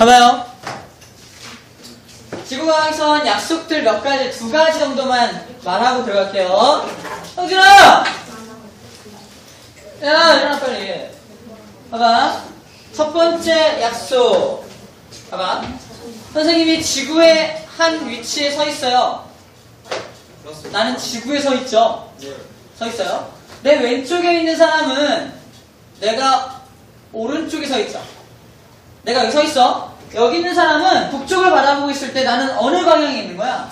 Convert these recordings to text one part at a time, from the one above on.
봐봐요. 지구과학에선 약속들 몇 가지, 2가지 정도만 말하고 들어갈게요. 형준아! 야, 일어나 빨리. 봐봐. 첫 번째 약속. 봐봐. 선생님이 지구의 한 위치에 서 있어요. 나는 지구에 서 있죠. 서 있어요. 내 왼쪽에 있는 사람은 내가 오른쪽에 서 있죠. 내가 여기 서 있어. 여기 있는 사람은 북쪽을 바라보고 있을 때 나는 어느 방향에 있는 거야?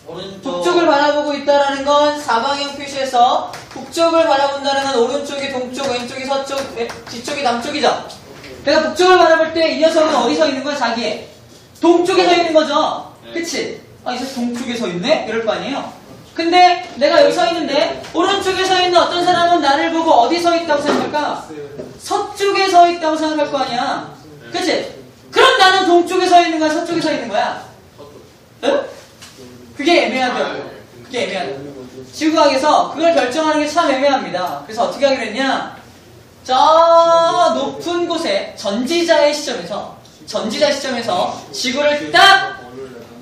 오른쪽. 북쪽을 바라보고 있다라는 건 사방향 표시에서 북쪽을 바라본다는 건 오른쪽이 동쪽, 왼쪽이 서쪽, 뒤쪽이 남쪽이죠. 내가 북쪽을 바라볼 때 이 녀석은 어디 서 있는 거야? 자기의 동쪽에 서 있는 거죠. 그치? 아, 이 녀석 동쪽에 서 있네? 이럴 거 아니에요? 근데 내가 여기 서 있는데 오른쪽에 서 있는 어떤 사람은 나를 보고 어디 서 있다고 생각할까? 서쪽에 서 있다고 생각할 거 아니야. 그치? 그럼 나는 동쪽에 서 있는 거야? 서쪽에 서 있는 거야? 응? 그게 애매하더라고. 그게 애매하더라고. 지구과학에서 그걸 결정하는 게 참 애매합니다. 그래서 어떻게 하기로 했냐? 저 높은 곳에 전지자의 시점에서 지구를 딱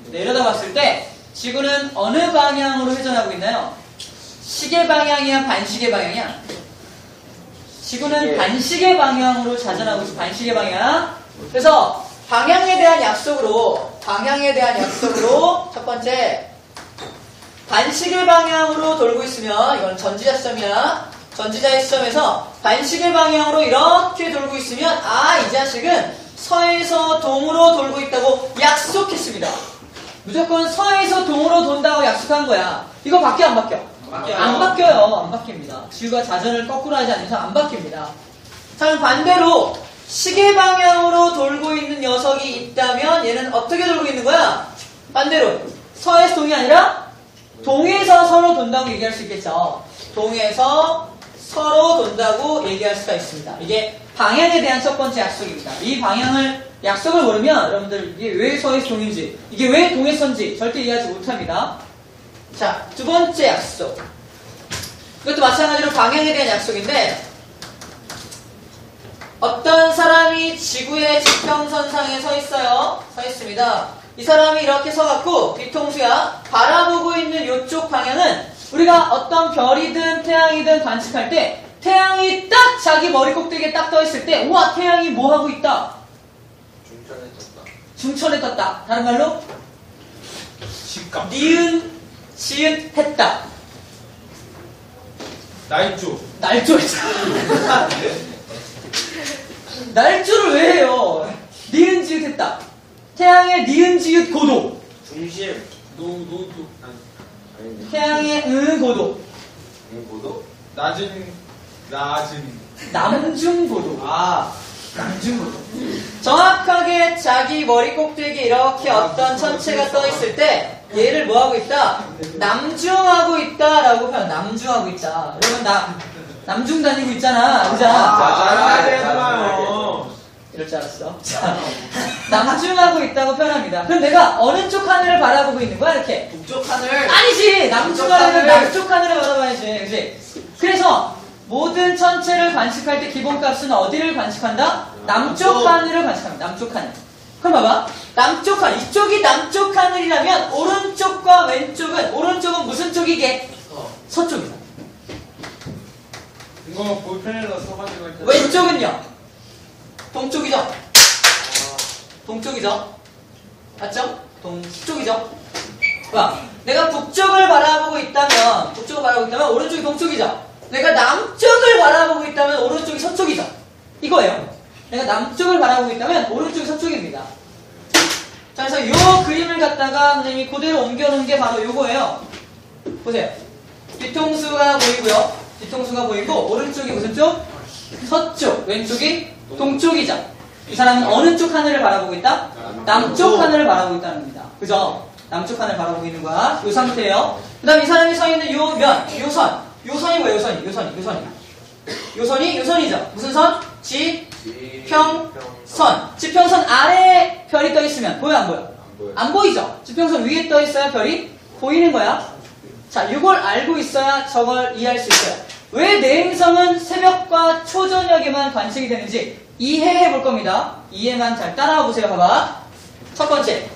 내려다봤을 때 지구는 어느 방향으로 회전하고 있나요? 시계 방향이야? 반시계 방향이야? 지구는 반시계 방향으로 자전하고 있어. 반시계 방향. 그래서 방향에 대한 약속으로 첫 번째 반시계 방향으로 돌고 있으면 이건 전지자 시점이야. 전지자의 시점에서 반시계 방향으로 이렇게 돌고 있으면 아, 이 자식은 서에서 동으로 돌고 있다고 약속했습니다. 무조건 서에서 동으로 돈다고 약속한 거야. 이거 바뀌어 안 바뀌어? 안 바뀌어요. 안 바뀝니다. 지구가 자전을 거꾸로 하지 않는 이상 안 바뀝니다. 자, 그럼 반대로 시계 방향으로 돌고 있는 녀석이 있다면 얘는 어떻게 돌고 있는 거야? 반대로 서에서 동이 아니라 동에서 서로 돈다고 얘기할 수 있겠죠. 동에서 서로 돈다고 얘기할 수가 있습니다. 이게 방향에 대한 첫 번째 약속입니다. 이 약속을 모르면 여러분들 이게 왜 서에서 동인지, 이게 왜 동에서 서인지 절대 이해하지 못합니다. 자, 두 번째 약속. 이것도 마찬가지로 방향에 대한 약속인데 어떤 사람이 지구의 지평선상에 서 있어요. 서 있습니다. 이 사람이 이렇게 서갖고 뒤통수야 바라보고 있는 이쪽 방향은 우리가 어떤 별이든 태양이든 관측할 때 태양이 딱 자기 머리 꼭대기에 딱 떠있을 때 우와, 태양이 뭐 하고 있다? 중천에 떴다. 다른 말로 니은, 지읒, 했다. 날조 날조를 왜 해요? 니은, 지읒, 했다. 태양의 니은, 지읒, 고도. 중심 태양의 고도. 고도? 낮은 남중고도. 남중고도. 정확하게 자기 머리 꼭대기에 이렇게 어떤 천체가 떠있을 때 얘를 뭐하고 있다? 남중하고 있다라고 표현. 남중하고 있다. 여러분 남중 다니고 있잖아. 그잖아. 이럴 줄 알았어. 자, 남중하고 있다고 표현합니다. 그럼 내가 어느 쪽 하늘을 바라보고 있는 거야? 이렇게. 북쪽 하늘. 아니지. 남쪽 하늘은 남쪽 하늘을 바라봐야지. 그치? 그래서 모든 천체를 관측할 때 기본값은 어디를 관측한다? 남쪽 하늘을 관측합니다. 남쪽 하늘. 그럼 봐봐. 남쪽 하늘. 이쪽이 남쪽 하늘이라면 오른쪽과 왼쪽은, 오른쪽은 무슨 쪽이게? 서쪽이다. 이거 볼펜에다 써가지고 할 때. 왼쪽은요? 동쪽이죠? 동쪽이죠? 맞죠? 동쪽이죠? 봐. 내가 북쪽을 바라보고 있다면 오른쪽이 동쪽이죠? 내가 남쪽을 바라보고 있다면 오른쪽이 서쪽이죠? 이거예요. 내가 남쪽을 바라보고 있다면 오른쪽이 서쪽입니다. 자, 그래서 요 그림을 갖다가 선생님이 그대로 옮겨놓은 게 바로 요거예요. 보세요. 뒤통수가 보이고요. 뒤통수가 보이고 오른쪽이 무슨 쪽? 서쪽. 왼쪽이 동쪽이죠. 이 사람은 어느 쪽 하늘을 바라보고 있다? 남쪽 하늘을 바라보고 있다는 겁니다. 그죠? 남쪽 하늘을 바라보고 있는 거야. 요 상태예요. 그 다음 이 사람이 서 있는 요 면, 요 선. 요선이 뭐예요? 요선이죠. 무슨 선? 지평선. 지평선 아래에 별이 떠 있으면 보여 안 보여? 안 보이죠? 지평선 위에 떠 있어야 별이 보이는 거야. 자, 이걸 알고 있어야 저걸 이해할 수 있어요. 왜 내행성은 새벽과 초저녁에만 관측이 되는지 이해해 볼 겁니다. 이해만 잘 따라와 보세요. 봐봐. 첫 번째.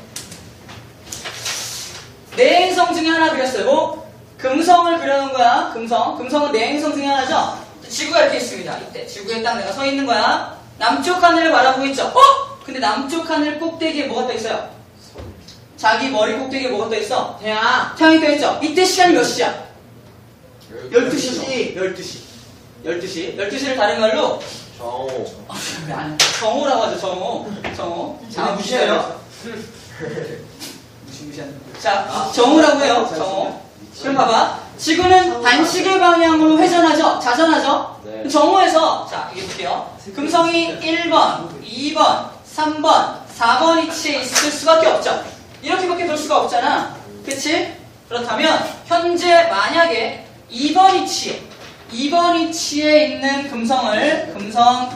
내행성 중에 하나 그렸어요. 뭐? 금성을 그려놓은 거야. 금성은 내행성 중에 하나죠. 지구가 이렇게 있습니다. 이때 지구에 딱 내가 서 있는 거야. 남쪽 하늘을 바라보고 있죠. 근데 남쪽 하늘 꼭대기에 뭐가 떠 있어요? 자기 머리 꼭대기에 뭐가 떠 있어? 태양이 떠 있죠. 이때 시간이 몇 시야? 12시. 12시를 다른 말로 정오라고 하죠. 정오. 아, 무시해요? 무시하는. 자, 정오라고 해요. 정오. 그럼 봐봐. 지구는 반시계 방향으로 회전하죠. 자전하죠. 네. 정오에서 자, 이게 볼게요. 금성이 1번, 2번, 3번, 4번 위치에 있을 수밖에 없죠. 이렇게밖에 돌 수가 없잖아. 그치? 그렇다면 현재 만약에 2번 위치에 있는 금성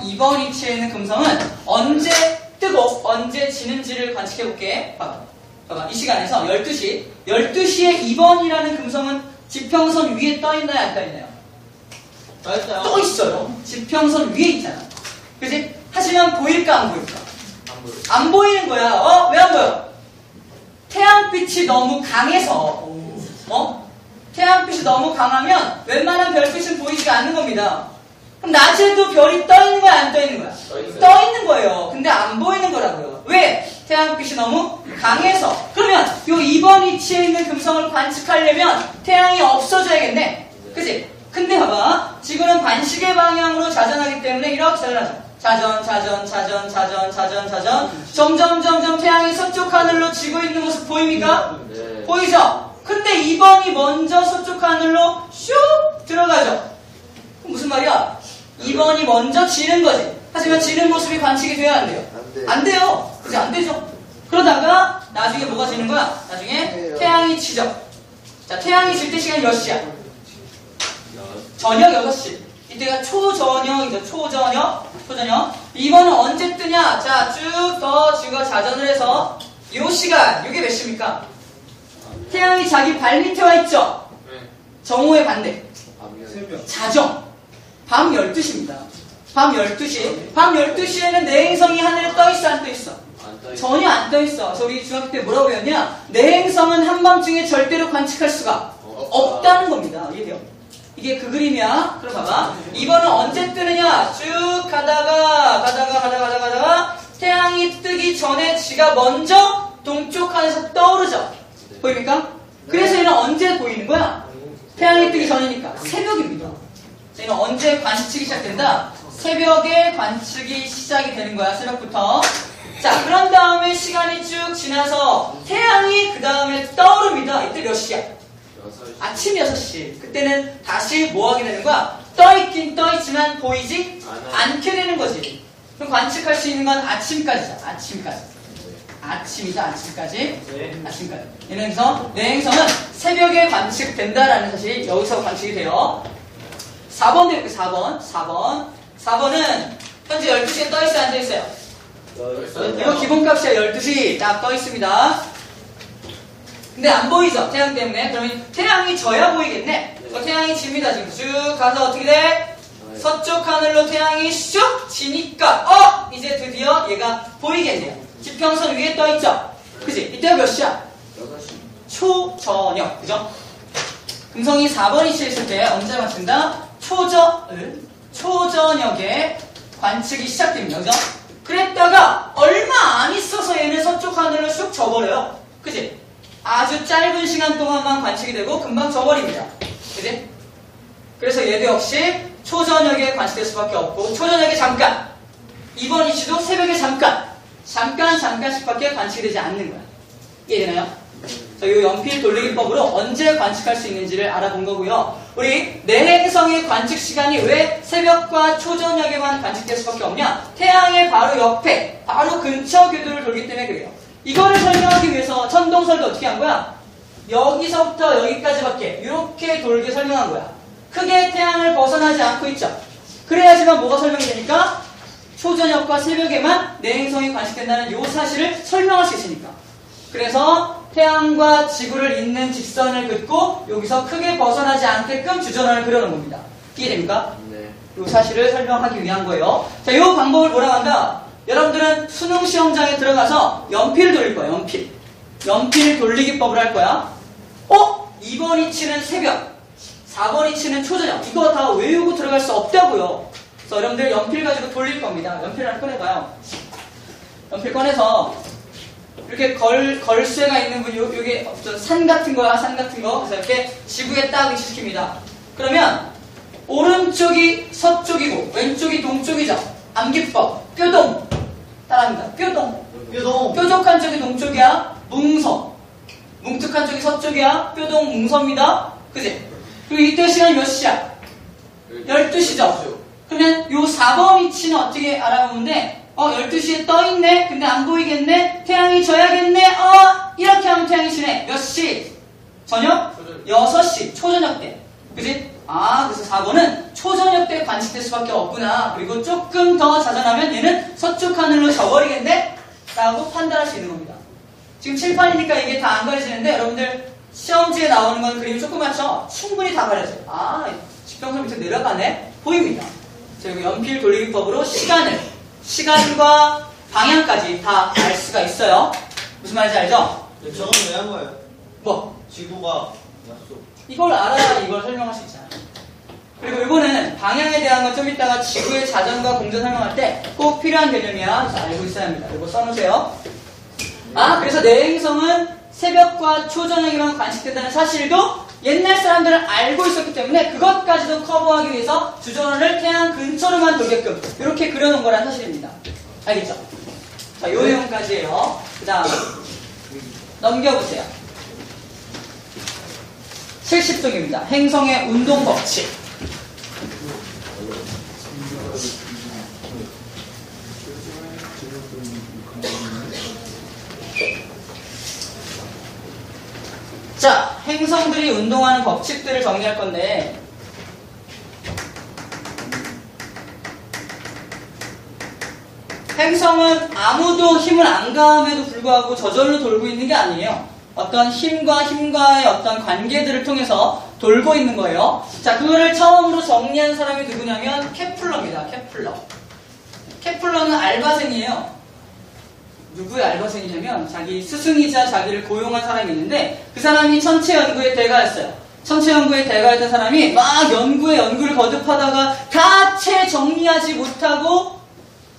2번 위치에 있는 금성은 언제 뜨고 언제 지는지를 관측해 볼게. 봐봐. 이 시간에서 12시에 2번이라는 금성은 지평선 위에 떠 있나요? 안 떠 있나요? 떠 있어요. 지평선 위에 있잖아. 그치? 하지만 보일까 안 보일까? 안 보이는 거야. 왜 안 보여? 태양빛이 너무 강해서. 태양빛이 너무 강하면 웬만한 별빛은 보이지가 않는 겁니다. 그럼 낮에도 별이 떠 있는 거야, 안 떠 있는 거야? 떠 있는 거예요. 근데 안 보이는 거라고요. 왜? 태양빛이 너무 강해서. 그러면 요 2번 위치에 있는 금성을 관측하려면 태양이 없어져야겠네. 그치? 근데 봐봐. 지구는 반시계 방향으로 자전하기 때문에 이렇게 자전하죠. 자전. 점점 태양이 서쪽 하늘로 지고 있는 모습 보입니까? 네. 보이죠? 근데 2번이 먼저 서쪽 하늘로 슉 들어가죠. 그럼 무슨 말이야? 2번이 먼저 지는 거지. 하지만 지는 모습이 관측이 돼야 안 돼요? 안 돼요. 그치? 안 되죠. 그러다가 나중에 뭐가 지는 거야? 나중에 태양이 지죠. 자, 태양이 질 때 시간이 몇 시야? 저녁 6시. 이때가 초저녁이죠. 초저녁. 2번은 언제 뜨냐? 자, 쭉 더 지구가 자전을 해서 요 시간, 이게 몇 시입니까? 태양이 자기 발 밑에 와 있죠? 정오의 반대. 자정. 밤 12시입니다. 밤 12시. 밤 12시에는 내행성이 하늘에 떠 있어, 안 떠 있어? 전혀 안 떠 있어. 그래서 우리 중학교 때 뭐라고 배웠냐? 내행성은 한밤중에 절대로 관측할 수가 없다는 겁니다. 이해돼요? 이게 그 그림이야. 그럼 봐봐. 2번은 언제 뜨느냐? 쭉 가다가 태양이 뜨기 전에 지가 먼저 동쪽 하늘에서 떠오르죠. 보입니까? 그래서 얘는 언제 보이는 거야? 태양이 뜨기 전이니까 새벽입니다. 얘는 언제 관측이 시작된다? 새벽에 관측이 시작이 되는 거야. 새벽부터. 자, 그런 다음에 시간이 쭉 지나서 태양이 그 다음에 떠오릅니다. 이때 몇 시야? 아침 6시. 그때는 다시 뭐 하게 되는 거야? 떠있긴 떠있지만 보이지 않게 되는 거지. 그럼 관측할 수 있는 건 아침까지죠. 아침이죠. 아침까지. 얘는 내행성은 새벽에 관측된다라는 사실이 여기서 관측이 돼요. 4번 드릴게요. 4번은 현재 12시에 떠있어요? 안 떠있어요? 이거 기본값이야. 12시 딱 떠있습니다. 근데 안 보이죠? 태양 때문에. 그러면 태양이 져야 보이겠네. 태양이 집니다. 지금 쭉 가서 어떻게 돼? 서쪽 하늘로 태양이 슉 지니까 이제 드디어 얘가 보이겠네요. 지평선 위에 떠있죠? 그치? 이때가 몇 시야? 6시. 초저녁. 그죠? 금성이 4번 위치에 있을 때 언제 맞춘다? 초저녁에 관측이 시작됩니다. 그죠? 그랬다가 얼마 안 있어서 얘는 서쪽 하늘로 슉 져버려요. 그치? 아주 짧은 시간 동안만 관측이 되고 금방 져버립니다. 그치? 그래서 얘도 역시 초저녁에 관측될 수밖에 없고, 초저녁에 잠깐, 2번 위치도 새벽에 잠깐씩밖에 관측이 되지 않는 거야. 이해되나요? 자, 이 연필 돌리기법으로 언제 관측할 수 있는지를 알아본 거고요. 우리 내행성의 관측 시간이 왜 새벽과 초저녁에만 관측될 수밖에 없냐? 태양의 바로 옆에, 바로 근처 궤도를 돌기 때문에 그래요. 이거를 설명하기 위해서 천동설도 어떻게 한 거야? 여기서부터 여기까지밖에 이렇게 돌게 설명한 거야. 크게 태양을 벗어나지 않고 있죠. 그래야지만 뭐가 설명이 되니까? 초저녁과 새벽에만 내행성이 관측된다는 이 사실을 설명할 수 있으니까. 그래서 태양과 지구를 잇는 직선을 긋고 여기서 크게 벗어나지 않게끔 주전환을 그려놓은 겁니다. 이해됩니까? 네. 이 사실을 설명하기 위한 거예요. 자, 이 방법을 뭐라고 한다? 여러분들은 수능 시험장에 들어가서 연필을 돌릴 거야, 연필. 연필 돌리기법을 할 거야. 2번 이치는 새벽, 4번 이치는 초저녁. 이거 다 외우고 들어갈 수 없다고요. 그래서 여러분들 연필 가지고 돌릴 겁니다. 연필 하나 꺼내봐요. 연필 꺼내서 이렇게 걸쇠가 있는 분, 요게 어떤 산 같은 거야, 산 같은 거. 그래서 이렇게 지구에 딱 위치시킵니다. 그러면 오른쪽이 서쪽이고 왼쪽이 동쪽이죠. 암기법, 뾰동. 따라합니다. 뾰동. 뾰족한 쪽이 동쪽이야. 뭉서. 뭉툭한 쪽이 서쪽이야. 뾰동 뭉서입니다. 그지? 그리고 이때 시간이 몇 시야? 12시죠. 그러면 요 4번 위치는 어떻게 알아보면 돼? 12시에 떠있네? 근데 안 보이겠네? 태양이 져야겠네? 이렇게 하면 태양이 지네. 몇 시? 저녁? 6시. 초저녁 때. 그지? 그래서 4번은 초저녁 때 관측될 수밖에 없구나. 그리고 조금 더 자전하면 얘는 서쪽 하늘로 져버리겠네? 라고 판단할 수 있는 겁니다. 지금 칠판이니까 이게 다 안 가려지는데 여러분들 시험지에 나오는 건 그림이 조그맣죠? 충분히 다 가려져요. 지평선 밑에 내려가네? 보입니다. 그리고 연필 돌리기법으로 시간과 방향까지 다 알 수가 있어요. 무슨 말인지 알죠? 저건 왜 한 거예요? 뭐? 지구가 약속. 이걸 알아야 이걸 설명할 수 있잖아요. 그리고 이거는 방향에 대한 건 좀 이따가 지구의 자전과 공전 설명할 때 꼭 필요한 개념이야. 그래서 알고 있어야 합니다. 이거 써놓으세요. 그래서 내 행성은 새벽과 초저녁에만 관측된다는 사실도 옛날 사람들은 알고 있었기 때문에 그것까지도 커버하기 위해서 주전원을 태양 근처로만 돌게끔 이렇게 그려놓은 거란 사실입니다. 알겠죠? 자, 요 내용까지예요. 그 다음 넘겨보세요. 70쪽입니다. 행성의 운동 법칙. 자, 행성들이 운동하는 법칙들을 정리할 건데 행성은 아무도 힘을 안 가함에도 불구하고 저절로 돌고 있는 게 아니에요. 어떤 힘과의 어떤 관계들을 통해서 돌고 있는 거예요. 자, 그거를 처음으로 정리한 사람이 누구냐면 케플러입니다. 케플러는 알바생이에요. 누구의 알바생이냐면 자기 스승이자 자기를 고용한 사람이 있는데 그 사람이 천체 연구의 대가였어요. 천체 연구의 대가였던 사람이 막 연구를 거듭하다가 다 채 정리하지 못하고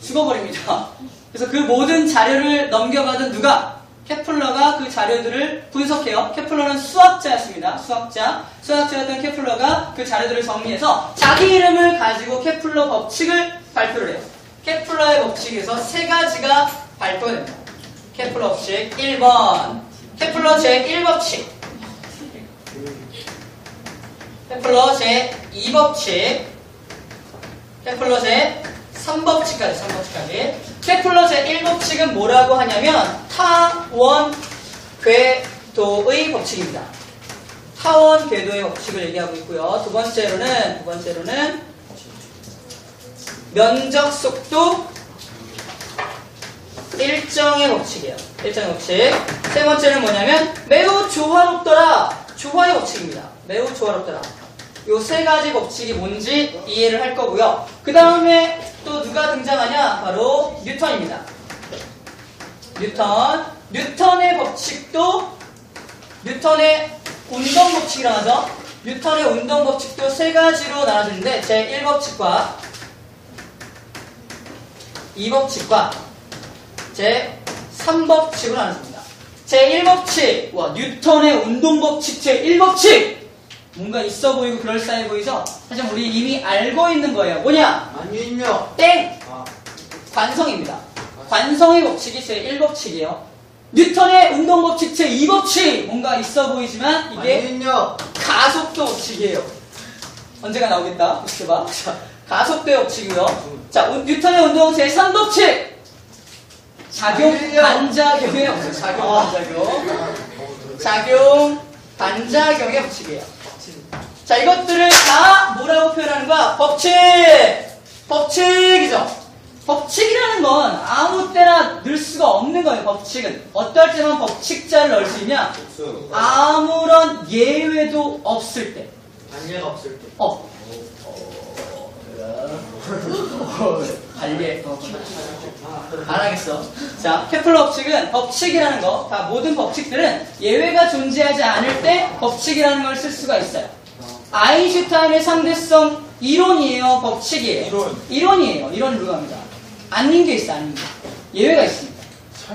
죽어버립니다. 그래서 그 모든 자료를 넘겨받은 누가? 케플러가 그 자료들을 분석해요. 케플러는 수학자였습니다. 수학자였던 케플러가 그 자료들을 정리해서 자기 이름을 가지고 케플러 법칙을 발표를 해요. 케플러의 법칙에서 세 가지가 발표됩니다. 케플러 법칙 1번 케플러 제1법칙 케플러 제2법칙 케플러 제3법칙까지 케플러 제1법칙은 뭐라고 하냐면 타원 궤도의 법칙입니다. 타원 궤도의 법칙을 얘기하고 있고요. 두 번째로는 면적 속도 일정의 법칙이에요. 일정의 법칙. 세 번째는 뭐냐면 매우 조화롭더라. 조화의 법칙입니다. 매우 조화롭더라. 요 세 가지 법칙이 뭔지 이해를 할 거고요. 그 다음에 또 누가 등장하냐? 바로 뉴턴입니다. 뉴턴의 법칙도 뉴턴의 운동 법칙이라고 하죠. 뉴턴의 운동 법칙도 세 가지로 나눠지는데 제1법칙과 2법칙과 제3법칙으로 나눠집니다. 제1법칙, 뉴턴의 운동법칙 제1법칙! 뭔가 있어 보이고 그럴싸해 보이죠? 사실 우리 이미 알고 있는 거예요. 뭐냐? 아니요. 땡! 관성입니다. 관성의 법칙이 제1법칙이에요. 뉴턴의 운동법칙 제2법칙! 뭔가 있어 보이지만 이게 아니요. 가속도 법칙이에요. 언제가 나오겠다. 보셔봐. 가속도의 법칙이고요. 자, 뉴턴의 운동 제3법칙! 작용 반작용의 법칙. 작용 반작용의 법칙이에요. 자, 이것들을 다 뭐라고 표현하는 거야? 법칙이죠. 법칙이라는 건 아무 때나 넣을 수가 없는 거예요. 법칙은 어떨 때만 법칙자를 넣을 수 있냐? 아무런 예외도 없을 때. 단계가 없을 때. 관리해. 안 하겠어. 자, 케플러 법칙은 법칙이라는 거, 다 모든 법칙들은 예외가 존재하지 않을 때 법칙이라는 걸 쓸 수가 있어요. 아인슈타인의 상대성 이론이에요, 법칙이에요? 이론이에요. 이론으로 갑니다. 아닌 게 있어, 아닌 게. 예외가 있습니다.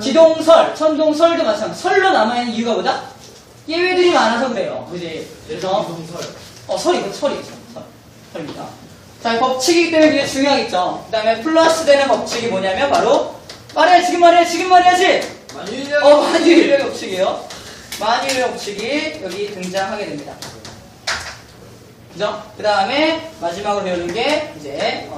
기동설, 천동설도 마찬가지. 설로 남아있는 이유가 뭐다? 예외들이 많아서 그래요. 그지? 그래서 설입니다. 자, 법칙이기 때문에 되게 중요하겠죠. 그 다음에 플러스 되는 법칙이 뭐냐면 바로 지금 말해야지. 만유인력의 법칙이에요. 만유인력의 법칙이 여기 등장하게 됩니다. 그죠? 그 다음에 마지막으로 배우는 게 이제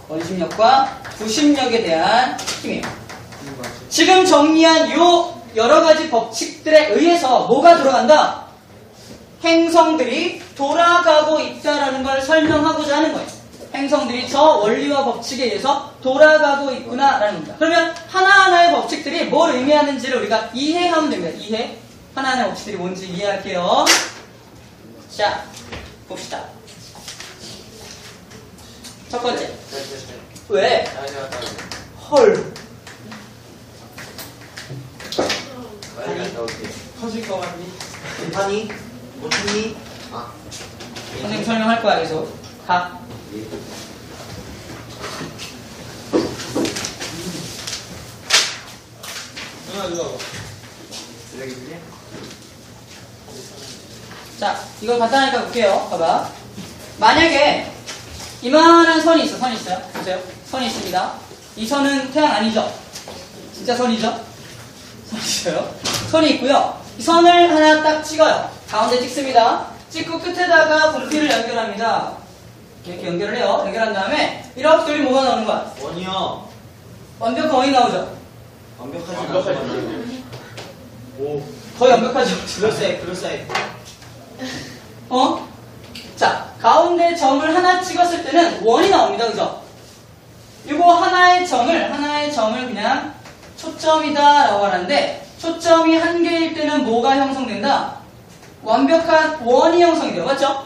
원심력과 구심력에 대한 힘이에요. 지금 정리한 요 여러 가지 법칙들에 의해서 뭐가 돌아간다? 행성들이 돌아가고 있다라는 걸 설명하고자 하는 거예요. 행성들이 저 원리와 법칙에 의해서 돌아가고 있구나라는 겁니다. 그러면 하나하나의 법칙들이 뭘 의미하는지를 우리가 이해하면 됩니다. 이해. 하나하나의 법칙들이 뭔지 이해할게요. 자, 봅시다. 첫 번째. 왜? 헐. 터질 것 같니? 괜찮니? 못했니? 선생님 설명할 거야, 계속. 가. 자, 이거 간단하니까 볼게요. 봐봐. 만약에 이만한 선이 있어요. 보세요. 선이 있습니다. 이 선은 태양 아니죠? 진짜 선이죠? 선이 있어요. 선이 있고요. 이 선을 하나 딱 찍어요. 가운데 찍습니다. 찍고 끝에다가 분필을 연결합니다. 이렇게 연결을 해요. 연결한 다음에 이렇게 돌리면 뭐가 나오는 거야? 원이요. 완벽한 원이 나오죠? 완벽하지 않아요. 거의 완벽하죠? 그럴싸해. 자, 가운데 점을 하나 찍었을 때는 원이 나옵니다. 그죠? 이거 하나의 점을 그냥 초점이다 라고 하는데, 초점이 한 개일 때는 뭐가 형성된다? 완벽한 원이 형성이 돼요. 맞죠?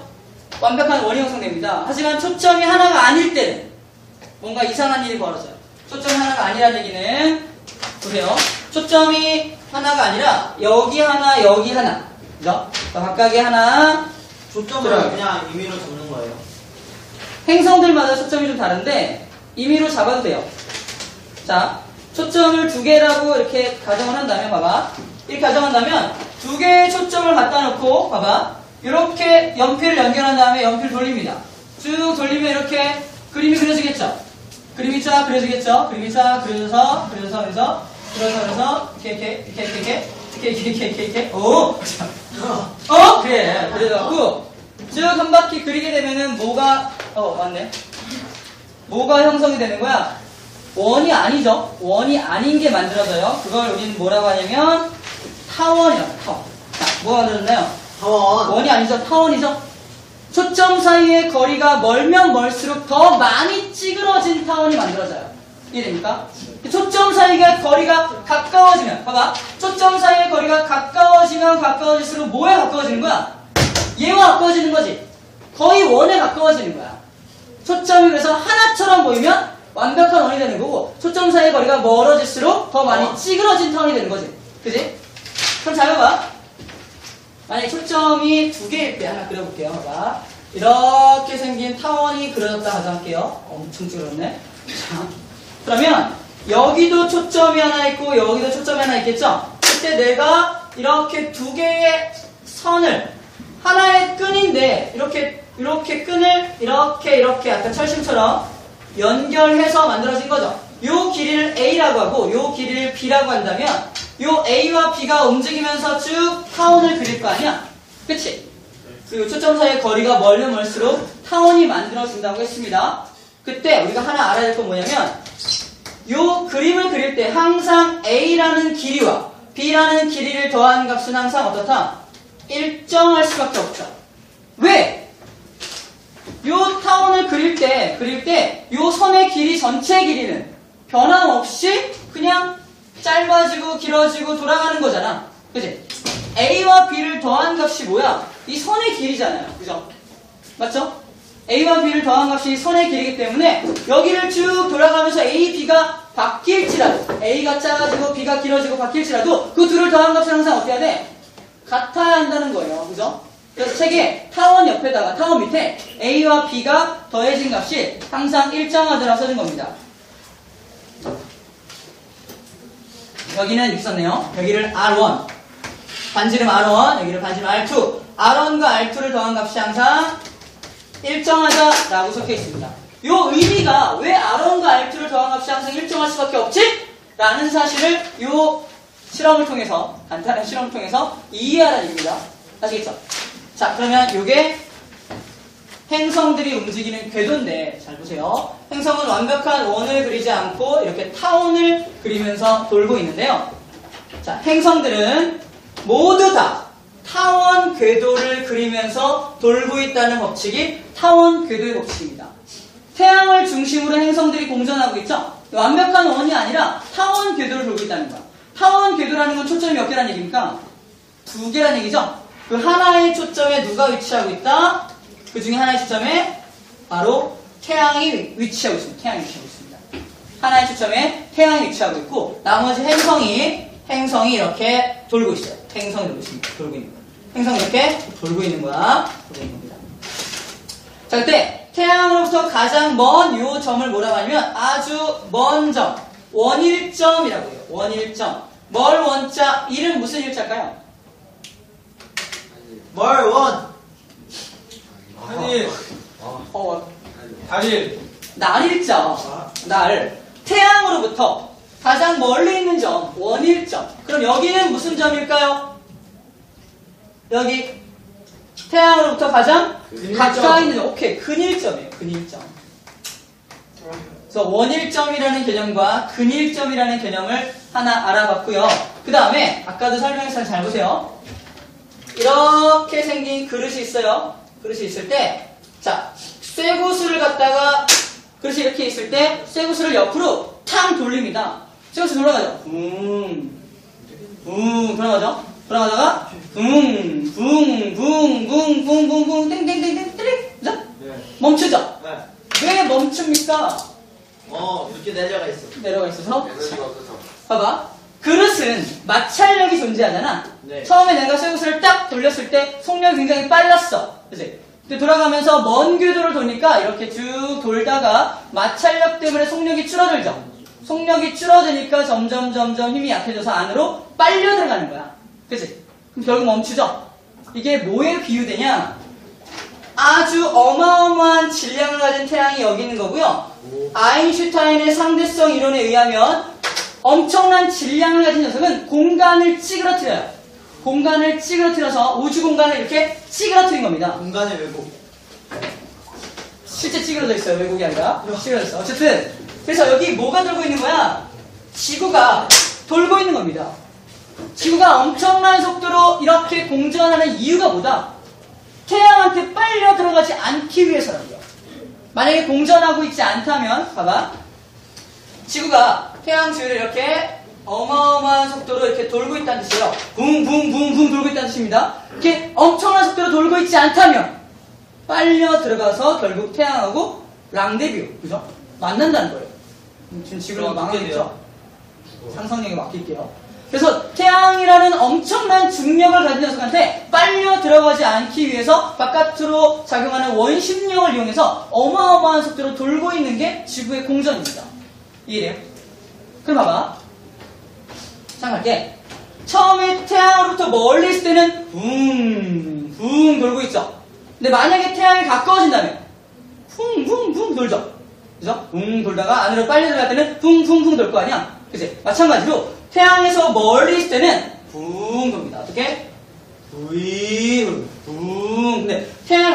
완벽한 원이 형성됩니다. 하지만 초점이 하나가 아닐 때는 뭔가 이상한 일이 벌어져요. 초점이 하나가 아니라는 얘기는, 보세요. 초점이 하나가 아니라 여기 하나, 여기 하나. 그죠? 각각의 하나. 초점을 그냥 임의로 잡는 거예요. 행성들마다 초점이 좀 다른데 임의로 잡아도 돼요. 자, 초점을 두 개라고 이렇게 가정을 한다면, 봐봐. 이렇게 가정한다면 두 개의 초점을 갖다 놓고, 봐봐. 이렇게 연필을 연결한 다음에 연필 돌립니다. 쭉 돌리면 이렇게 그림이 그려지겠죠? 그림이 쫙 그려지겠죠? 그림이 쫙 그려져서 이렇게 오! 그래. 그래갖고 쭉 한 바퀴 그리게 되면은 뭐가 맞네. 뭐가 형성이 되는 거야? 원이 아니죠. 원이 아닌 게 만들어져요. 그걸 우리는 뭐라고 하냐면 타원이라고. 타원. 자, 뭐가 만들어졌나요? 타원. 원이 아니죠. 타원이죠. 초점 사이의 거리가 멀면 멀수록 더 많이 찌그러진 타원이 만들어져요. 이해됩니까? 초점 사이의 거리가 가까워지면, 봐봐. 초점 사이의 거리가 가까워지면 가까워질수록 뭐에 가까워지는 거야? 얘와 가까워지는 거지. 거의 원에 가까워지는 거야. 초점이 그래서 하나처럼 보이면 완벽한 원이 되는 거고, 초점 사이의 거리가 멀어질수록 더 많이 찌그러진 타원이 되는 거지. 그지? 그럼 잘 봐봐. 만약에 초점이 두 개일 때 하나 그려볼게요. 봐봐. 이렇게 생긴 타원이 그려졌다 가정할게요. 엄청 찌그러졌네. 자, 그러면 여기도 초점이 하나 있고 여기도 초점이 하나 있겠죠? 그때 내가 이렇게 두 개의 선을, 하나의 끈인데 이렇게 끈을 이렇게 아까 철심처럼 연결해서 만들어진 거죠. 요 길이를 A라고 하고 요 길이를 B라고 한다면 요 A와 B가 움직이면서 쭉 타원을 그릴 거 아니야? 그치? 그리고 초점 사이의 거리가 멀면 멀수록 타원이 만들어진다고 했습니다. 그때 우리가 하나 알아야 될 건 뭐냐면, 요 그림을 그릴 때 항상 A라는 길이와 B라는 길이를 더한 값은 항상 어떻다? 일정할 수밖에 없죠. 왜? 요 타원을 그릴 때 요 선의 길이, 전체 길이는 변함없이 그냥 짧아지고 길어지고 돌아가는 거잖아. 그치? A와 B를 더한 값이 뭐야? 이 선의 길이잖아요. 그죠? 맞죠? A와 B를 더한 값이 선의 길이기 때문에 여기를 쭉 돌아가면서 A, B가 바뀔지라도 A가 작아지고 B가 길어지고 바뀔지라도 그 둘을 더한 값은 항상 어떻게 해야 돼? 같아야 한다는 거예요. 그죠? 그래서 책에 타원 옆에다가 타원 밑에 A와 B가 더해진 값이 항상 일정하더라 써진 겁니다. 여기는 이렇게 썼네요. 여기를 R1 반지름 R1 여기를 반지름 R2 R1과 R2를 더한 값이 항상 일정하다라고 적혀 있습니다. 요 의미가 왜 R1과 R2를 더한 값이 항상 일정할 수밖에 없지? 라는 사실을 요 실험을 통해서 간단한 실험을 통해서 이해하라는 얘기입니다. 아시겠죠? 자, 그러면 요게 행성들이 움직이는 궤도인데 잘 보세요. 행성은 완벽한 원을 그리지 않고 이렇게 타원을 그리면서 돌고 있는데요. 자, 행성들은 모두 다 타원 궤도를 그리면서 돌고 있다는 법칙이 타원 궤도의 법칙입니다. 태양을 중심으로 행성들이 공전하고 있죠? 완벽한 원이 아니라 타원 궤도를 돌고 있다는 거야. 타원 궤도라는 건 초점이 몇 개라는 얘기입니까? 2개라는 얘기죠? 그 하나의 초점에 누가 위치하고 있다? 그 중에 하나의 초점에 바로 태양이 위치하고 있습니다. 태양이 위치하고 있습니다. 하나의 초점에 태양이 위치하고 있고 나머지 행성이 이렇게 돌고 있어요. 행성이 돌고 있습니다. 돌고 있는 거야. 행성이 이렇게 돌고 있는 거야. 돌고 있는 겁니다. 자, 그때 태양으로부터 가장 먼 요 점을 뭐라고 하냐면 아주 먼 점, 원일점이라고 해요. 원일점. 뭘 원자, 일은 무슨 일자일까요? 뭘 원? 한일, 달일, 날일점. 날. 태양으로부터 가장 멀리 있는 점, 원일점. 그럼 여기는 무슨 점일까요? 여기 태양으로부터 가장 가까이 있는 점. 오케이, 근일점이에요. 근일점. 그래서 원일점이라는 개념과 근일점이라는 개념을 하나 알아봤고요. 그 다음에 아까도 설명했어요. 잘 보세요. 이렇게 생긴 그릇이 있어요. 그릇이 있을 때, 자, 쇠구슬을 갖다가 그릇이 이렇게 있을 때 쇠구슬을 옆으로 탕 돌립니다. 쇠구슬 돌아가죠. 돌아가죠. 돌아가다가 붕 땡땡땡땡 그죠? 네. 멈추죠. 네. 왜 멈춥니까? 이렇게 내려가 있어. 내려가 있어서. 에너지가 없어서. 봐봐. 그릇은 마찰력이 존재하잖아. 네. 처음에 내가 쇠구슬을 딱 돌렸을 때 속력이 굉장히 빨랐어. 그치? 근데 돌아가면서 먼 궤도를 도니까 이렇게 쭉 돌다가 마찰력 때문에 속력이 줄어들죠. 속력이 줄어드니까 점점 힘이 약해져서 안으로 빨려 들어가는 거야. 그치? 그럼 결국 멈추죠? 이게 뭐에 비유되냐? 아주 어마어마한 질량을 가진 태양이 여기 있는 거고요. 아인슈타인의 상대성 이론에 의하면 엄청난 질량을 가진 녀석은 공간을 찌그러뜨려요. 공간을 찌그러뜨려서 우주 공간을 이렇게 찌그러뜨린 겁니다. 공간의 왜곡. 실제 찌그러져 있어요. 왜곡이 아니라 찌그러졌어. 어쨌든 그래서 여기 뭐가 돌고 있는 거야? 지구가 돌고 있는 겁니다. 지구가 엄청난 속도로 이렇게 공전하는 이유가 뭐다? 태양한테 빨려 들어가지 않기 위해서라고요. 만약에 공전하고 있지 않다면 봐봐. 지구가 태양 주위를 이렇게 어마어마한 속도로 이렇게 돌고 있다는 뜻이에요. 붕 돌고 있다는 뜻입니다. 이렇게 엄청난 속도로 돌고 있지 않다면 빨려 들어가서 결국 태양하고 랑데뷰, 그죠? 만난다는 거예요. 지금 지구가 망하겠죠? 상상력에 맡길게요. 그래서 태양이라는 엄청난 중력을 가진 녀석한테 빨려 들어가지 않기 위해서 바깥으로 작용하는 원심력을 이용해서 어마어마한 속도로 돌고 있는 게 지구의 공전입니다. 이해돼요? 그럼 봐봐. 생각할게. 처음에 태양으로부터 멀리 있을 때는 붕 돌고 있죠. 근데 만약에 태양이 가까워진다면 붕 돌죠. 그죠? 붕 돌다가 안으로 빨리 들어갈 때는 붕 돌 거 아니야? 그치? 마찬가지로 태양에서 멀리 있을 때는 붕 돕니다. 어떻게? 붕. 근데 태양이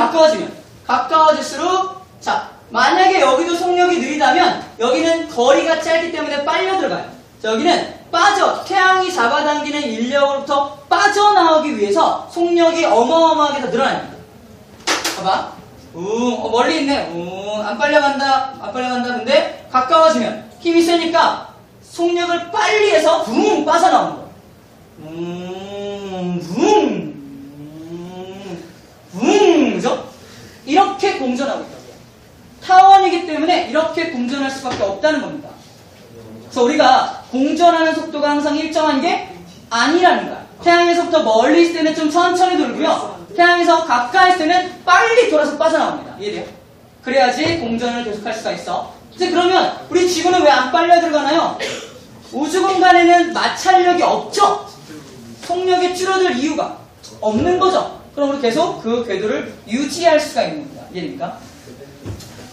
가까워질수록 자, 만약에 여기도 속력이 느리다면 여기는 거리가 짧기 때문에 빨려 들어가요. 자, 여기는 태양이 잡아당기는 인력으로부터 빠져나오기 위해서 속력이 어마어마하게 더 늘어납니다. 봐봐. 멀리 있네. 안 빨려간다. 근데 가까워지면 힘이 세니까 속력을 빨리 해서 붕 빠져나오는 거예요. 그죠? 이렇게 공전하고 있다고요. 타원이기 때문에 이렇게 공전할 수밖에 없다는 겁니다. 그래서 우리가 공전하는 속도가 항상 일정한 게 아니라는 거야. 태양에서부터 멀리 있을 때는 좀 천천히 돌고요. 태양에서 가까이 있을 때는 빨리 돌아서 빠져나옵니다. 이해돼요? 그래야지 공전을 계속할 수가 있어. 이제 그러면 우리 지구는 왜 안 빨려 들어가나요? 우주 공간에는 마찰력이 없죠? 속력이 줄어들 이유가 없는 거죠. 그럼 우리 계속 그 궤도를 유지할 수가 있는 겁니다. 이해됩니까?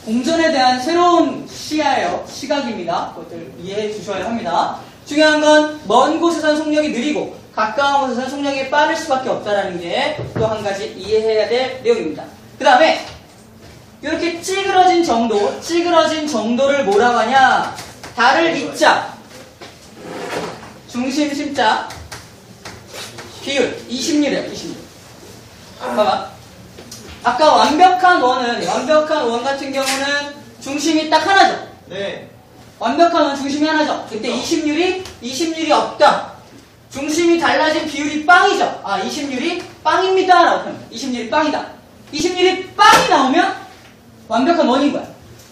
공전에 대한 새로운 시야예요. 시각입니다. 그것들 이해해 주셔야 합니다. 중요한 건 먼 곳에서는 속력이 느리고 가까운 곳에서는 속력이 빠를 수밖에 없다는 게 또 한 가지 이해해야 될 내용입니다. 그 다음에 이렇게 찌그러진 정도를 뭐라고 하냐? 달을 이자, 중심 심자, 비율 20유래요. 20유. 봐봐. 아까 완벽한 원 같은 경우는 중심이 딱 하나죠. 네. 완벽한 원 중심이 하나죠. 그때 20율이 없다. 중심이 달라진 비율이 빵이죠. 20율이 빵입니다. 라고 합니다. 20율이 빵이다. 20율이 빵이 나오면 완벽한 원인 거야.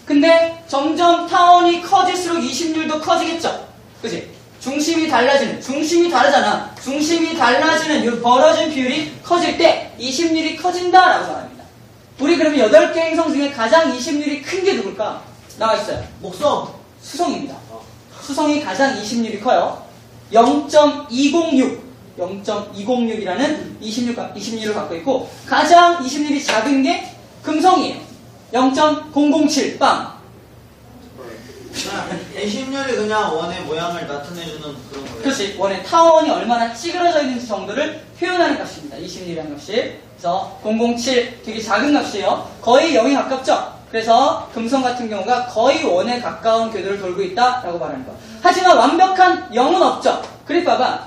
근데 점점 타원이 커질수록 20율도 커지겠죠. 그치? 중심이 다르잖아. 중심이 달라지는 이 벌어진 비율이 커질 때 20율이 커진다라고 말합니다. 우리 그러면 8개 행성 중에 가장 20율이 큰 게 누굴까? 나와 있어요. 목성. 수성입니다. 수성이 가장 20율이 커요. 0.206이라는 20율을 갖고 있고, 가장 20율이 작은 게 금성이에요. 0.007 빵. 20율이 그냥 원의 모양을 나타내주는 그런 거예요. 그렇지. 원의 타원이 얼마나 찌그러져 있는지 정도를 표현하는 값입니다. 20율이라는 값이. 그래서 007 되게 작은 값이에요. 거의 0에 가깝죠. 그래서 금성 같은 경우가 거의 원에 가까운 궤도를 돌고 있다라고 말하는 거. 하지만 완벽한 0은 없죠. 그래프 봐봐.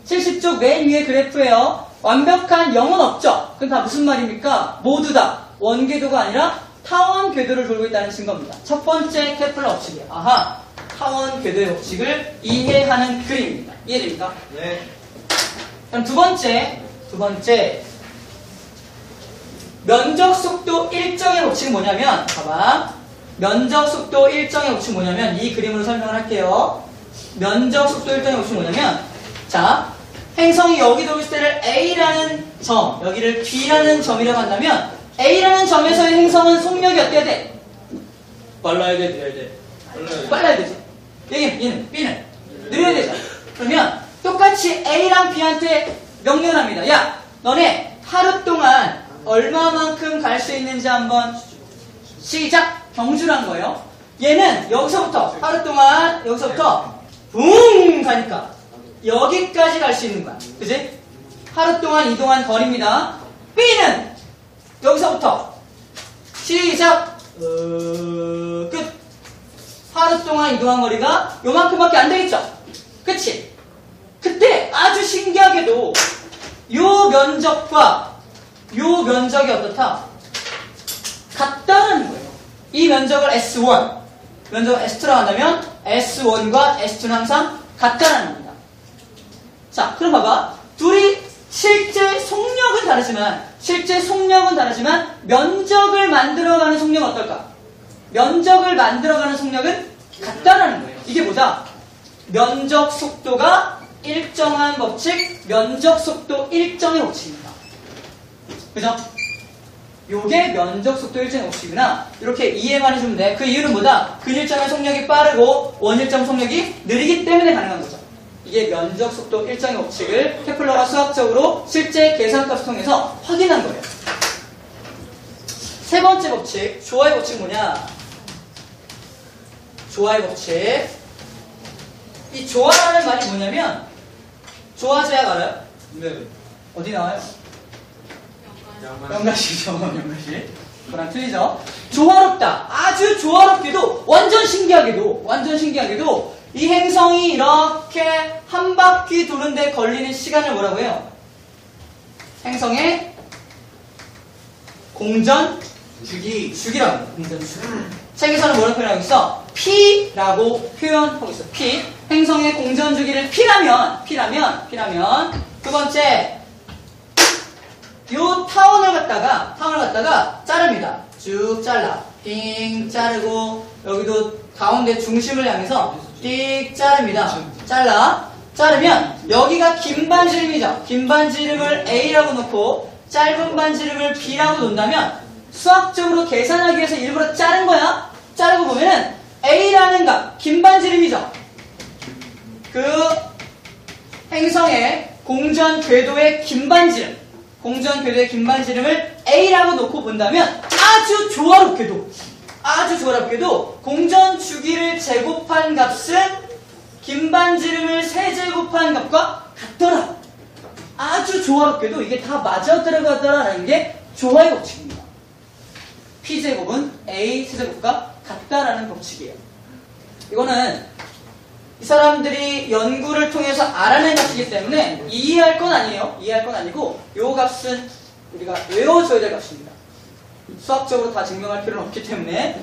70쪽 맨 위에 그래프예요. 완벽한 0은 없죠. 그럼 다 무슨 말입니까? 모두 다 원궤도가 아니라 타원 궤도를 돌고 있다는 증거입니다. 첫 번째 케플러 법칙이에요. 아하, 타원 궤도의 법칙을 이해하는 그림입니다. 이해됩니까? 네. 그럼 두 번째 면적 속도 일정의 법칙은 뭐냐면, 봐봐. 면적 속도 일정의 법칙은 뭐냐면, 이 그림으로 설명을 할게요. 면적 속도 일정의 법칙은 뭐냐면, 자, 행성이 여기 돌고 있을 때를 A라는 점, 여기를 B라는 점이라고 한다면, A라는 점에서의 행성은 속력이 어때야 돼? 빨라야 돼, 느려야 돼? 빨라야 되지. 얘는 B는 느려야 되죠. 그러면 똑같이 A랑 B한테 명령을 합니다. 야, 너네 하루 동안 얼마만큼 갈 수 있는지 한번 시작! 경주를 한 거예요. 얘는 여기서부터 하루 동안 여기서부터 붕 가니까 여기까지 갈 수 있는 거야. 그치? 하루 동안 이동한 거리입니다. B는 여기서부터 시작! 끝! 하루 동안 이동한 거리가 요만큼밖에 안 되겠죠? 그치? 그때 아주 신기하게도 요 면적과 요 면적이 어떻다? 같다는 거예요. 이 면적을 S1, 면적을 S2라고 한다면 S1과 S2는 항상 같다는 겁니다. 자, 그럼 봐봐. 둘이 실제 속력은 다르지만 면적을 만들어가는 속력은 어떨까? 면적을 만들어가는 속력은 같다라는 거예요. 이게 뭐다? 면적 속도가 일정한 법칙, 면적 속도 일정의 법칙입니다. 그죠? 요게 면적 속도 일정의 법칙이구나. 이렇게 이해만 해주면 돼. 그 이유는 뭐다? 근일점의 속력이 빠르고 원일점 속력이 느리기 때문에 가능한 거죠. 이게 면적 속도 일정의 법칙을 케플러가 수학적으로 실제 계산값을 통해서 확인한 거예요. 세 번째 법칙, 조화의 법칙 뭐냐? 조화의 법칙. 이 조화라는 말이 뭐냐면, 조화제약 알아요? 네. 어디 나와요? 연가시죠, 연가시. 그거랑 틀리죠? 조화롭다. 아주 조화롭게도, 완전 신기하게도, 이 행성이 이렇게 한 바퀴 도는데 걸리는 시간을 뭐라고 해요? 행성의 공전 주기라고 해요. 공전 주기. 책에서는 뭐라고 표현하고 있어? P라고 표현하고 있어. P. 행성의 공전 주기를 P라면 두 번째, 요 타원을 갖다가 자릅니다. 쭉 잘라. 띵 자르고 여기도 가운데 중심을 향해서 띡 자릅니다. 자르면 여기가 긴 반지름이죠. 긴 반지름을 A라고 놓고 짧은 반지름을 B라고 놓는다면 수학적으로 계산하기 위해서 일부러 자른 거야. 자르고 보면은 A라는 값, 긴 반지름이죠. 그 행성의 공전 궤도의 긴 반지름을 A라고 놓고 본다면 아주 조화롭게도 공전 주기를 제곱한 값은 긴 반지름을 세제곱한 값과 같더라. 아주 조화롭게도 이게 다 맞아 들어가더라라는 게 조화의 법칙입니다. P제곱은 A 세제곱과 같다라는 법칙이에요. 이거는 이 사람들이 연구를 통해서 알아낸 값이기 때문에 이해할 건 아니에요. 이해할 건 아니고 이 값은 우리가 외워줘야 될 값입니다. 수학적으로 다 증명할 필요는 없기 때문에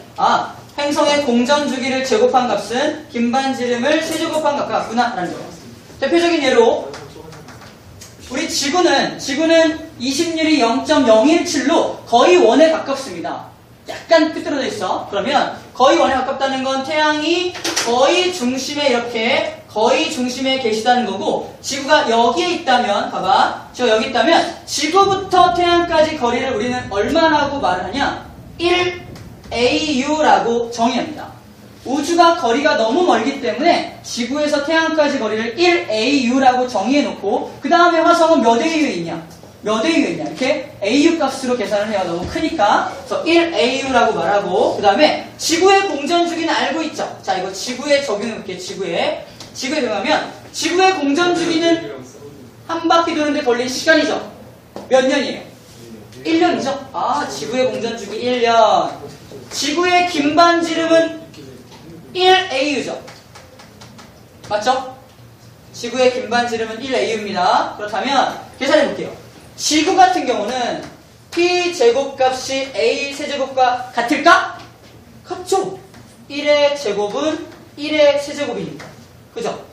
행성의 공전 주기를 제곱한 값은 긴 반지름을 세제곱한 값과 같구나라는 거예요. 대표적인 예로 우리 지구는 20율이 0.017로 거의 1에 가깝습니다. 약간 삐뚤어져 있어. 그러면 거의 1에 가깝다는 건 태양이 거의 중심에 계시다는 거고, 지구가 여기에 있다면, 봐봐. 지구가 여기 있다면, 지구부터 태양까지 거리를 우리는 얼마라고 말을 하냐? 1AU라고 정의합니다. 우주가 거리가 너무 멀기 때문에 지구에서 태양까지 거리를 1AU라고 정의해놓고 그 다음에 화성은 몇 AU에 있냐? 이렇게 AU 값으로 계산을 해요. 너무 크니까. 그래서 1AU라고 말하고 그 다음에 지구의 공전주기는 알고 있죠? 자, 이거 지구에 적용해볼게요. 지구에 적용하면 지구의 공전주기는 한 바퀴 도는데 걸린 시간이죠? 몇 년이에요? 1년이죠? 지구의 공전주기 1년. 지구의 긴 반지름은 1AU죠. 맞죠? 지구의 긴 반지름은 1AU입니다. 그렇다면 계산해볼게요. 지구 같은 경우는 P제곱값이 A 세제곱과 같을까? 같죠? 1의 제곱은 1의 세제곱이니까. 그죠?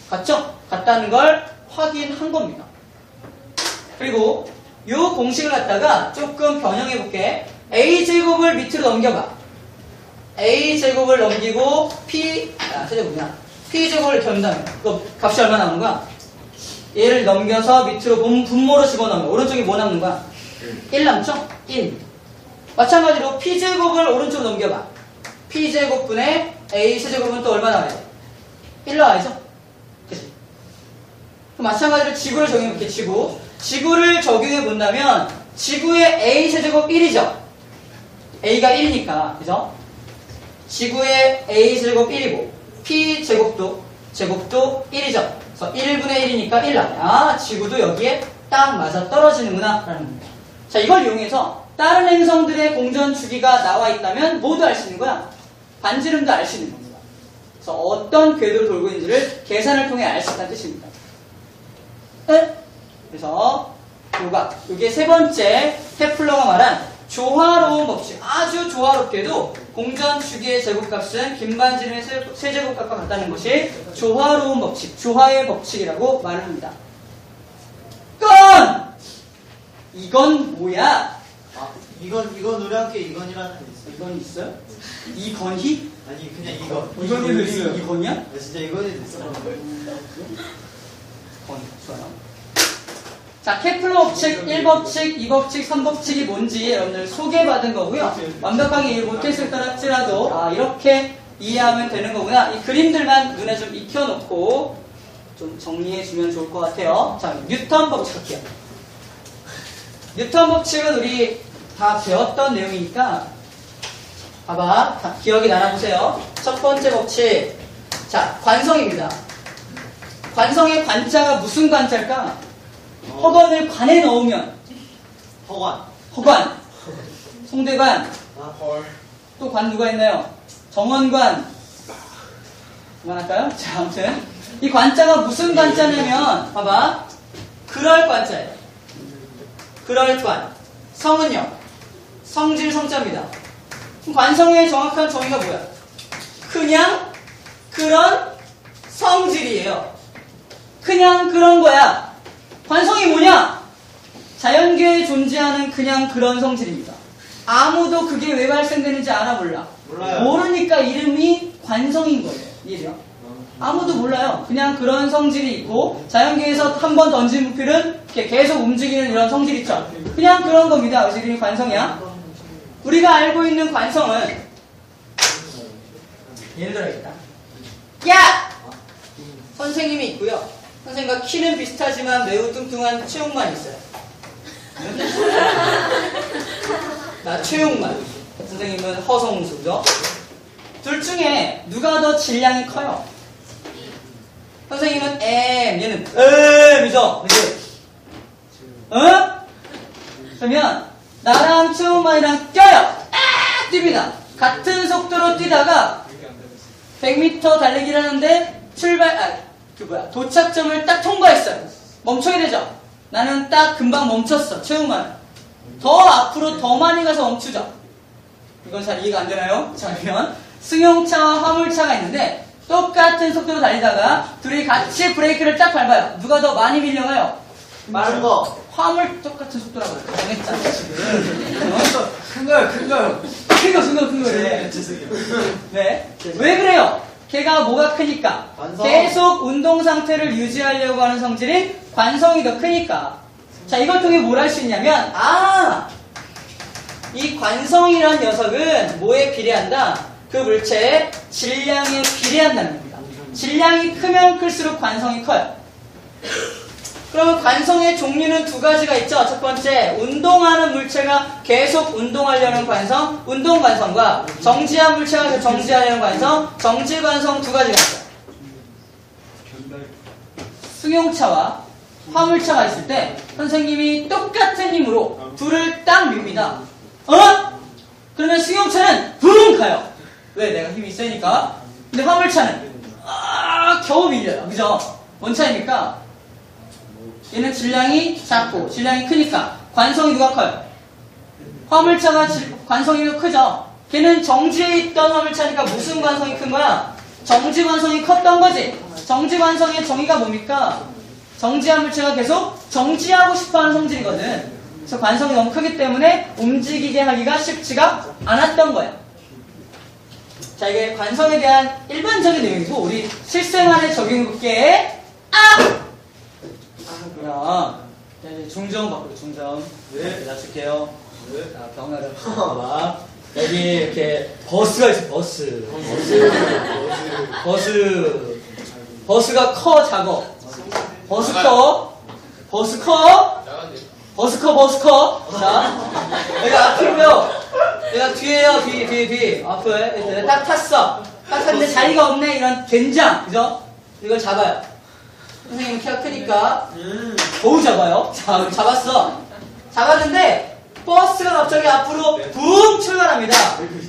같죠? 같다는 걸 확인한 겁니다. 그리고 이 공식을 갖다가 조금 변형해볼게. A제곱을 밑으로 넘겨봐. A제곱을 넘기고 세제곱이야. P제곱을 이렇게 넘긴다면 그 값이 얼마 나오는 거야? 얘를 넘겨서 밑으로 분모로 집어넣으면 오른쪽에 뭐 남는 거야? 1 남죠? 1. 마찬가지로 P제곱을 오른쪽으로 넘겨봐. P제곱분의 A 세제곱은 또 얼마 나와야 돼? 1 나와야죠? 그치? 그럼 마찬가지로 지구를 적용해볼게. 지구를 적용해 본다면 지구의 A 세제곱 1이죠? A가 1이니까, 그죠? 지구의 A 세제곱 1이고 P제곱도 1이죠? 그래서 1분의 1이니까 1 나와요. 지구도 여기에 딱 맞아 떨어지는구나 라는 겁니다. 자, 이걸 이용해서 다른 행성들의 공전 주기가 나와 있다면 모두 알 수 있는 거야. 반지름도 알 수 있는 겁니다. 그래서 어떤 궤도를 돌고 있는지를 계산을 통해 알 수 있다는 뜻입니다. 그래서 이게 세 번째 케플러가 말한 조화로운 법칙. 아주 조화롭게도 공전 주기의 제곱값은 긴 반지름의 세제곱값과 같다는 것이 조화로운 법칙, 조화의 법칙이라고 말을 합니다. 이건 뭐야? 이건 우리 학교에 이건이라는 게 있어. 이건 있어요? 이건희? 아니 그냥 이거. 이건희도 있어요. 이건이야? 나 진짜 이건이도 있어. 건 좋아요. 자, 케플러 법칙 1법칙, 2법칙, 3법칙이 뭔지 여러분들 소개받은 거고요. 완벽하게 이해 못했을지라도 이렇게 이해하면 되는 거구나. 이 그림들만 눈에 좀 익혀놓고 좀 정리해주면 좋을 것 같아요. 자, 뉴턴 법칙 할게요. 뉴턴 법칙은 우리 다 배웠던 내용이니까 봐봐. 다 기억이 나눠보세요. 첫 번째 법칙. 자, 관성입니다. 관성의 관자가 무슨 관자일까? 허관을 관에 넣으면 허관, 송대관, 또 관 누가 있나요? 정원관. 그만할까요? 자, 아무튼 이 관자가 무슨 관자냐면 봐봐. 그럴 관자예요. 그럴관. 성은요? 성질 성자입니다. 그럼 관성의 정확한 정의가 뭐야? 그냥 그런 성질이에요. 그냥 그런 거야. 관성이 뭐냐? 자연계에 존재하는 그냥 그런 성질입니다. 아무도 그게 왜 발생되는지 알아 몰라? 몰라요. 모르니까 이름이 관성인 거예요. 이해돼요? 아무도 몰라요. 그냥 그런 성질이 있고 자연계에서 한 번 던진 부피는 이렇게 계속 움직이는 이런 성질 있죠. 그냥 그런 겁니다. 그래서 이름이 관성이야. 우리가 알고 있는 관성은 예를 들어야겠다. 야! 선생님이 있고요. 선생님과 키는 비슷하지만 매우 뚱뚱한 최용만 있어요. 나 최용만. 선생님은 허성수죠. 둘 중에 누가 더 질량이 커요? 선생님은 얘는 M이죠. 그치? 어? 그러면 나랑 최용만이랑 뛰어요. 뜁니다. 같은 속도로 뛰다가 100m 달리기를 하는데 도착점을 딱 통과했어요. 멈춰야 되죠. 나는 딱 금방 멈췄어. 최용만. 더 앞으로 더 많이 가서 멈추죠. 이건 잘 이해가 안 되나요? 자, 그러면 승용차와 화물차가 있는데 똑같은 속도로 달리다가 둘이 같이 브레이크를 딱 밟아요. 누가 더 많이 밀려가요? 빠른 거. 화물 똑같은 속도라고 정했잖아 지금. 큰 거요, 큰 거요. 큰 거래. 죄송해요. 네. 왜 그래요? 걔가 뭐가 크니까? 관성. 계속 운동 상태를 유지하려고 하는 성질인 관성이 더 크니까. 자, 이걸 통해 뭘 할 수 있냐면, 이 관성이란 녀석은 뭐에 비례한다? 그 물체의 질량에 비례한다는 겁니다. 질량이 크면 클수록 관성이 커요. 그러면 관성의 종류는 두 가지가 있죠. 첫 번째, 운동하는 물체가 계속 운동하려는 관성, 운동관성과 정지한 물체가 계속 정지하려는 관성, 정지관성 두 가지가 있어요. 승용차와 화물차가 있을 때 선생님이 똑같은 힘으로 둘을 딱 밉니다. 그러면 승용차는 붕 가요. 왜? 내가 힘이 세니까. 근데 화물차는 겨우 밀려요. 그죠? 뭔 차이입니까? 얘는 질량이 작고 질량이 크니까 관성이 누가 커요? 화물차가 관성이 더 크죠. 걔는 정지에 있던 화물차니까 무슨 관성이 큰 거야? 정지 관성이 컸던 거지. 정지 관성의 정의가 뭡니까? 정지한 물체가 계속 정지하고 싶어하는 성질이거든. 그래서 관성이 너무 크기 때문에 움직이게 하기가 쉽지가 않았던 거야. 자, 이게 관성에 대한 일반적인 내용이고 우리 실생활에 적용해볼게. 그럼 이제 중정 바꾸고 중정. 네. 낮출게요. 네. 자, 병나를 봐봐. 여기 이렇게 버스가 있어. 버스가 커 작어. 버스 커. 자, 여기가 앞이고요. 여기가 뒤에요. 뒤. 앞에 딱 탔어. 딱 탔는데 자리가 없네. 이런 된장, 그죠? 이걸 잡아요. 선생님 키가 크니까 거우 잡아요. 자, 잡았어. 잡았는데 버스가 갑자기 앞으로 붕 출발합니다.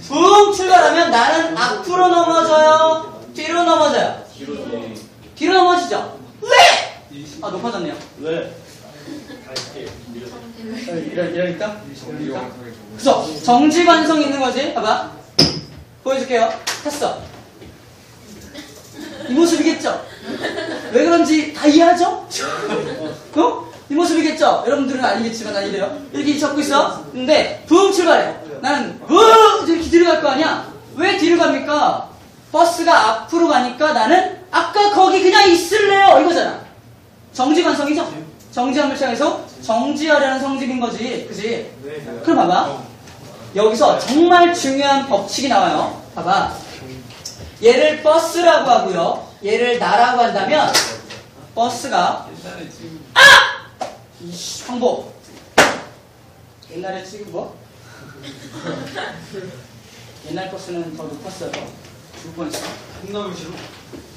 붕 출발하면 나는 앞으로 넘어져요? 뒤로 넘어져요? 뒤로 넘어지죠? 왜? 높아졌네요. 왜? 이러니까? 그죠? 정지관성 있는 거지? 봐봐. 보여줄게요. 탔어. 이 모습이겠죠? 왜 그런지 다 이해하죠? 이 모습이겠죠? 여러분들은 아니겠지만 난 이래요. 이렇게 잡고 있어. 근데 붕 출발해. 나는 이렇게 뒤로 갈 거 아니야? 왜 뒤로 갑니까? 버스가 앞으로 가니까 나는 아까 거기 그냥 있을래요 이거잖아. 정지관성이죠? 정지한 물체에서 정지하려는 성질인 거지. 그지? 그럼 봐봐. 여기서 정말 중요한 법칙이 나와요. 봐봐. 얘를 버스라고 하고요. 얘를 나라고 한다면 버스가 황보. 옛날에 지금 뭐? 옛날 버스는 더 높았어요. 죽을 뻔했어.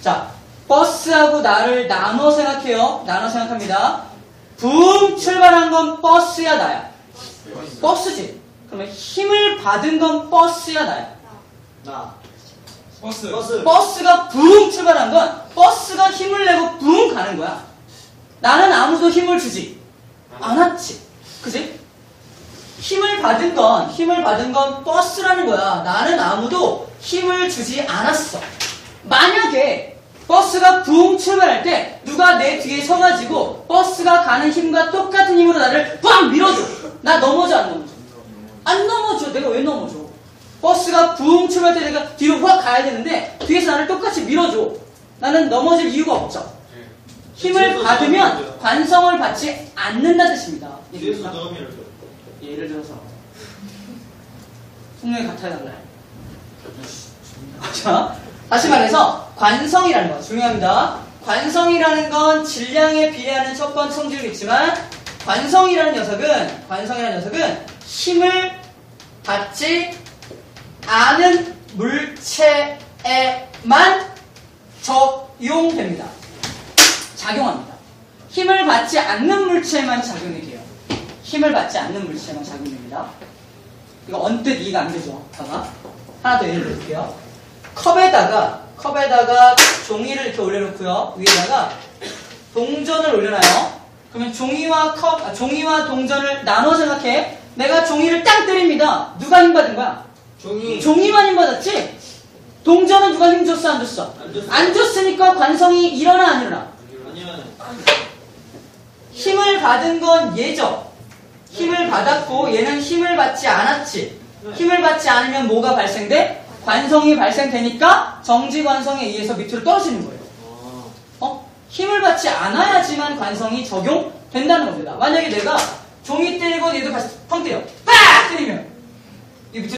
자, 버스하고 나를 나눠 생각해요. 나눠 생각합니다. 붕 출발한 건 버스야 나야? 버스지. 그러면 힘을 받은 건 버스야 나야? 나. 버스. 버스가 붕 출발한 건 버스가 힘을 내고 붕 가는 거야. 나는 아무도 힘을 주지 않았지. 그지? 힘을 받은 건 버스라는 거야. 나는 아무도 힘을 주지 않았어. 만약에 버스가 붕 출발할 때 누가 내 뒤에 서가지고 버스가 가는 힘과 똑같은 힘으로 나를 빡 밀어줘. 나 넘어져 안 넘어져? 안 넘어져. 내가 왜 넘어져? 버스가 붕 출발할 때 내가 뒤로 확 가야 되는데 뒤에서 나를 똑같이 밀어줘. 나는 넘어질 이유가 없죠. 힘을 뒤에서 받으면 넘어져요. 관성을 받지 않는다 뜻입니다. 뒤에서 넣으면 예를 들어서 성능이 같아달라요. 자, 다시 말해서 관성이라는 거 중요합니다. 관성이라는 건 질량에 비례하는 첫 번째 성질이겠지만 관성이라는 녀석은 힘을 받지 않은 물체에만 적용됩니다. 작용합니다. 힘을 받지 않는 물체에만 작용이 돼요. 힘을 받지 않는 물체에만 작용됩니다. 이거 언뜻 이해가 안 되죠? 봐봐. 하나 더 예를 들어볼게요. 컵에다가 종이를 이렇게 올려놓고요. 위에다가 동전을 올려놔요. 그러면 종이와 동전을 나눠 생각해. 내가 종이를 땅 때립니다. 누가 힘 받은 거야? 종이만 힘 받았지? 동전은 누가 힘 줬어? 안 줬어? 안 줬으니까 관성이 일어나 안 일어나? 아니면 힘을 받은 건 얘죠. 힘을 받았고 얘는 힘을 받지 않았지. 힘을 받지 않으면 뭐가 발생돼? 관성이 발생되니까 정지관성에 의해서 밑으로 떨어지는 거예요. 힘을 받지 않아야지만 관성이 적용된다는 겁니다. 만약에 내가 종이 때리고 얘도 같이 펑 때려. 빡! 때리면 이 밑으로